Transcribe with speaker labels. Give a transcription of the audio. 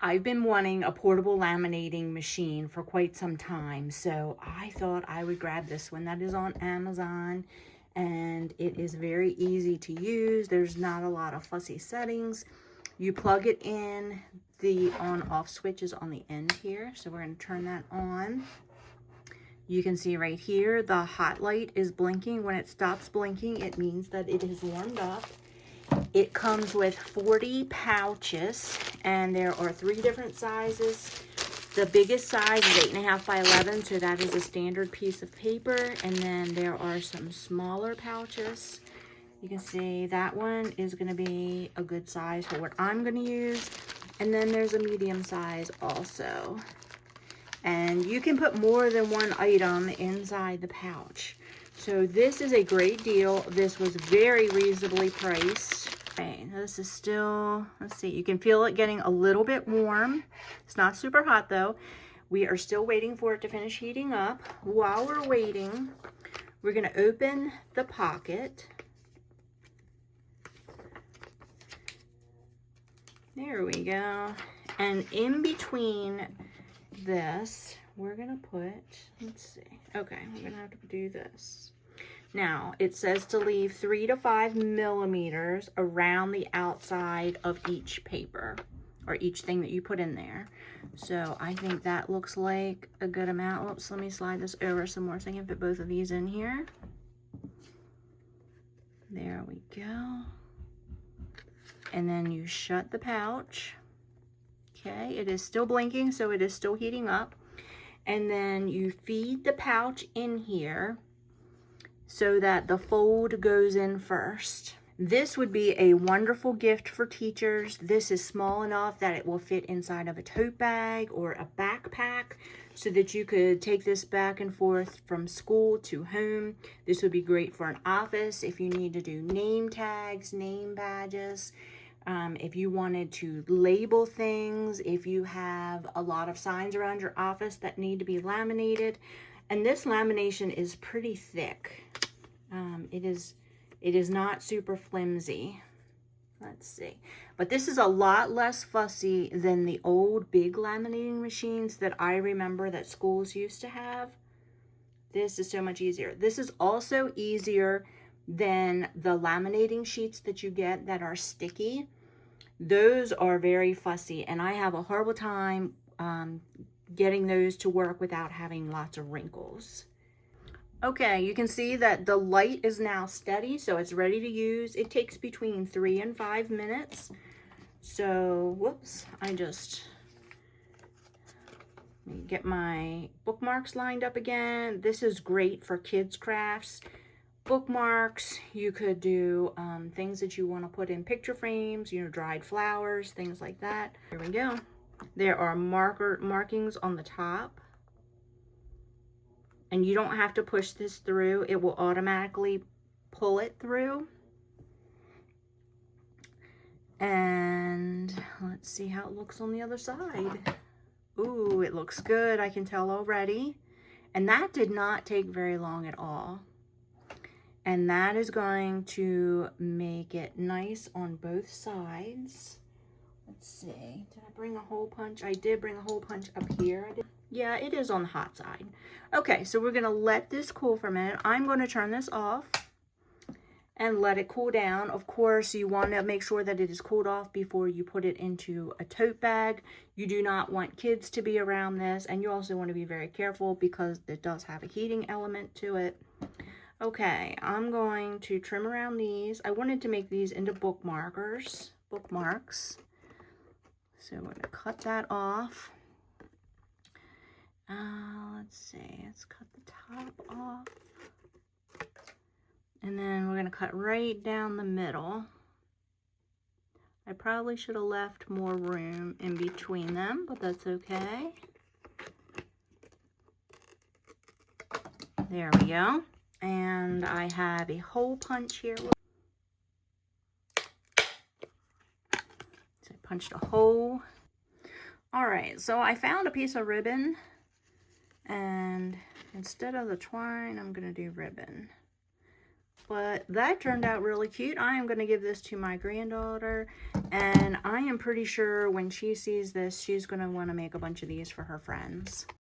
Speaker 1: I've been wanting a portable laminating machine for quite some time, so I thought I would grab this one. That is on Amazon, and it is very easy to use. There's not a lot of fussy settings. You plug it in. The on-off switch is on the end here, so we're going to turn that on. You can see right here the hot light is blinking. When it stops blinking, it means that it is warmed up. It comes with 40 pouches, and there are 3 different sizes. The biggest size is 8.5 by 11, so that is a standard piece of paper. And then there are some smaller pouches. You can see that one is going to be a good size for what I'm going to use. And then there's a medium size also. And you can put more than one item inside the pouch. So this is a great deal. This was very reasonably priced. Okay, this is still, let's see, you can feel it getting a little bit warm. It's not super hot though. We are still waiting for it to finish heating up. While we're waiting, we're going to open the pocket. There we go. And in between this, we're going to put, let's see. Okay, we're going to have to do this. Now, it says to leave 3 to 5 millimeters around the outside of each paper or each thing that you put in there. So I think that looks like a good amount. Oops, let me slide this over some more so I can fit both of these in here. There we go. And then you shut the pouch. Okay, it is still blinking, so it is still heating up. And then you feed the pouch in here so that the fold goes in first. This would be a wonderful gift for teachers. This is small enough that it will fit inside of a tote bag or a backpack so that you could take this back and forth from school to home. This would be great for an office if you need to do name tags, name badges. If you wanted to label things, if you have a lot of signs around your office that need to be laminated. And this lamination is pretty thick. It is not super flimsy. Let's see. But this is a lot less fussy than the old big laminating machines that I remember that schools used to have. This is so much easier. This is also easier than the laminating sheets that you get that are sticky. Those are very fussy, and I have a horrible time getting those to work without having lots of wrinkles. Okay, you can see that the light is now steady, so it's ready to use. It takes between 3 and 5 minutes. So, whoops, I just get my bookmarks lined up again. This is great for kids' crafts. Bookmarks, you could do things that you want to put in picture frames, you know, dried flowers, things like that. Here we go. There are markings on the top. And you don't have to push this through. It will automatically pull it through. And let's see how it looks on the other side. Ooh, it looks good. I can tell already. And that did not take very long at all. And that is going to make it nice on both sides. Let's see. Did I bring a hole punch? I did bring a hole punch up here. Yeah, it is on the hot side. Okay, so we're going to let this cool for a minute. I'm going to turn this off and let it cool down. Of course, you want to make sure that it is cooled off before you put it into a tote bag. You do not want kids to be around this, and you also want to be very careful because it does have a heating element to it. Okay, I'm going to trim around these. I wanted to make these into bookmarks. So we're going to cut that off. Let's see, let's cut the top off. And then we're going to cut right down the middle. I probably should have left more room in between them, but that's okay. There we go. And I have a hole punch here. So I punched a hole. All right, so I found a piece of ribbon, and instead of the twine, I'm gonna do ribbon. But that turned out really cute. I am going to give this to my granddaughter, and I am pretty sure when she sees this, she's going to want to make a bunch of these for her friends.